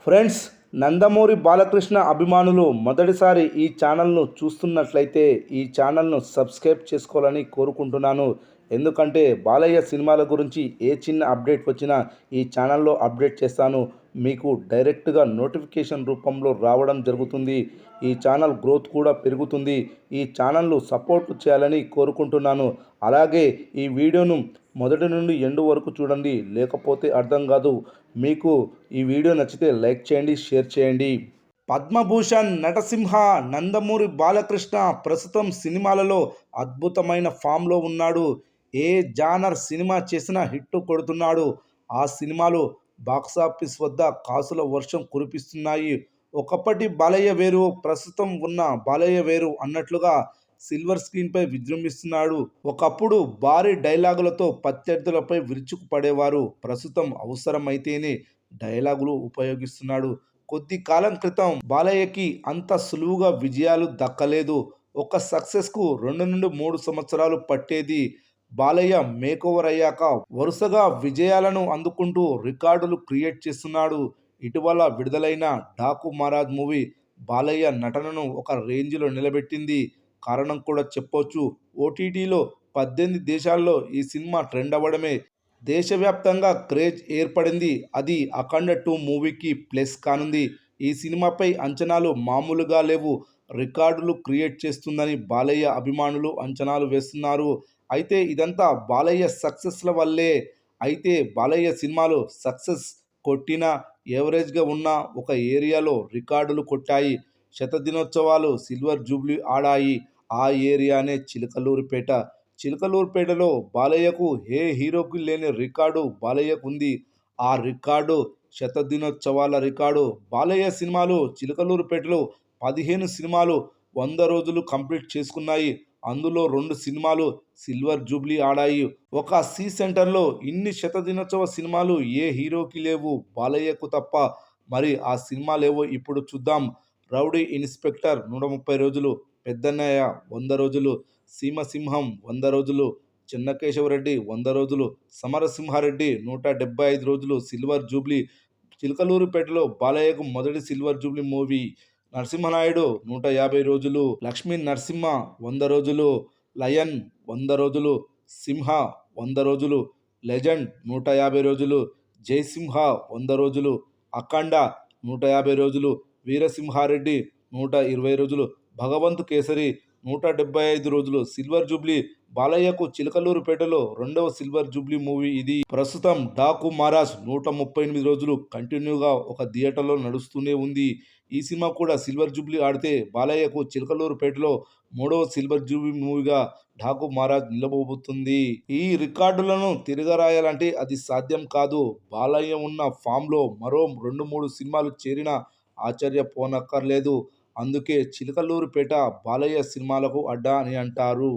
Friends, Nandamuri Balakrishna అభిమానులు మొదటిసారి ఈ ఛానల్ను చూస్తున్నట్లయితే ఈ ఛానల్ను సబ్స్క్రైబ్ చేసుకోవాలని కోరుకుంటున్నాను. ఎందుకంటే బాలయ్య సినిమాల గురించి ఏ చిన్న అప్డేట్ వచ్చినా ఈ ఛానల్లో అప్డేట్ చేస్తాను. మీకు డైరెక్ట్గా నోటిఫికేషన్ రూపంలో రావడం జరుగుతుంది. ఈ ఛానల్ గ్రోత్ కూడా పెరుగుతుంది. ఈ ఛానల్ను సపోర్ట్ చేయాలని కోరుకుంటున్నాను. అలాగే ఈ వీడియోను మొదటి నుండి ఎండ్ వరకు చూడండి, లేకపోతే అర్థం కాదు. మీకు ఈ వీడియో నచ్చితే లైక్ చేయండి, షేర్ చేయండి. పద్మభూషణ్ నటసింహ నందమూరి బాలకృష్ణ ప్రస్తుతం సినిమాలలో అద్భుతమైన ఫామ్లో ఉన్నాడు. ఏ జానర్ సినిమా చేసినా హిట్ కొడుతున్నాడు. ఆ సినిమాలు బాక్సాఫీస్ వద్ద కాసుల వర్షం కురిపిస్తున్నాయి. ఒకప్పటి బాలయ్య వేరు, ప్రస్తుతం ఉన్న బాలయ్య వేరు అన్నట్లుగా సిల్వర్ స్క్రీన్పై విజృంభిస్తున్నాడు. ఒకప్పుడు భారీ డైలాగులతో ప్రత్యర్థులపై విరుచుకుపడేవారు. ప్రస్తుతం అవసరమైతేనే డైలాగులు ఉపయోగిస్తున్నాడు. కొద్ది కాలం క్రితం బాలయ్యకి అంత సులువుగా విజయాలు దక్కలేదు. ఒక సక్సెస్కు 2 నుండి 3 సంవత్సరాలు పట్టేది. బాలయ్య మేకోవర్ అయ్యాక వరుసగా విజయాలను అందుకుంటూ రికార్డులు క్రియేట్ చేస్తున్నాడు. ఇటీవల విడుదలైన డాకు మహారాజ్ మూవీ బాలయ్య నటనను ఒక రేంజ్లో నిలబెట్టింది. కారణం కూడా చెప్పొచ్చు. ఓటీటీలో 18 దేశాల్లో ఈ సినిమా ట్రెండ్ అవ్వడమే దేశవ్యాప్తంగా క్రేజ్ ఏర్పడింది. అది అఖండ 2 మూవీకి ప్లస్ కానుంది. ఈ సినిమాపై అంచనాలు మామూలుగా లేవు. రికార్డులు క్రియేట్ చేస్తుందని బాలయ్య అభిమానులు అంచనాలు వేస్తున్నారు. అయితే ఇదంతా బాలయ్య సక్సెస్ల వల్లే. అయితే బాలయ్య సినిమాలు సక్సెస్ కొట్టినా, యావరేజ్గా ఉన్న ఒక ఏరియాలో రికార్డులు కొట్టాయి. శతదినోత్సవాలు, సిల్వర్ జూబ్లీ ఆడాయి. ఆ ఏరియానే చిలకలూరిపేట. చిలకలూరిపేటలో బాలయ్యకు ఏ హీరోకి లేని రికార్డు బాలయ్యకు ఉంది. ఆ రికార్డు శతదినోత్సవాల రికార్డు. బాలయ్య సినిమాలు చిలకలూరిపేటలో 15 సినిమాలు 100 రోజులు కంప్లీట్ చేసుకున్నాయి. అందులో 2 సినిమాలు సిల్వర్ జూబ్లీ ఆడాయి. ఒక సి సెంటర్లో ఇన్ని శతదినోత్సవ సినిమాలు ఏ హీరోకి లేవు, బాలయ్యకు తప్ప. మరి ఆ సినిమాలేవో ఇప్పుడు చూద్దాం. రౌడీ ఇన్స్పెక్టర్ 130 రోజులు, పెద్దన్నయ్య 100 రోజులు, సీమసింహం 100 రోజులు, చెన్నకేశవరెడ్డి 100 రోజులు, సమరసింహారెడ్డి 175 రోజులు సిల్వర్ జూబ్లీ. చిలకలూరిపేటలో బాలయ్యకు మొదటి సిల్వర్ జూబ్లీ మూవీ. నరసింహనాయుడు 150 రోజులు, లక్ష్మీ నరసింహ 100 రోజులు, లయన్ 100 రోజులు, సింహ 100 రోజులు, లెజెండ్ 150 రోజులు, జయసింహ 100 రోజులు, అఖండ 150 రోజులు, వీరసింహారెడ్డి 120 రోజులు, భగవంత్ కేసరి 175 రోజులు సిల్వర్ జూబ్లీ. బాలయ్యకు చిలకలూరుపేటలో రెండవ సిల్వర్ జూబ్లీ మూవీ ఇది. ప్రస్తుతం డాకు మహారాజ్ 138 రోజులు కంటిన్యూగా ఒక థియేటర్లో నడుస్తూనే ఉంది. ఈ సినిమా కూడా సిల్వర్ జూబ్లీ ఆడితే బాలయ్యకు చిలకలూరుపేటలో 3వ సిల్వర్ జూబ్లీ మూవీగా డాకు మహారాజ్ నిలబోతుంది. ఈ రికార్డులను తిరగరాయాలంటే అది సాధ్యం కాదు. బాలయ్య ఉన్న ఫామ్లో మరో 2-3 సినిమాలు చేరినా ఆశ్చర్యపోనక్కర్లేదు. అందుకే చిలకలూరిపేట బాలయ్య సినిమాలకు అడ్డా అని అంటారు.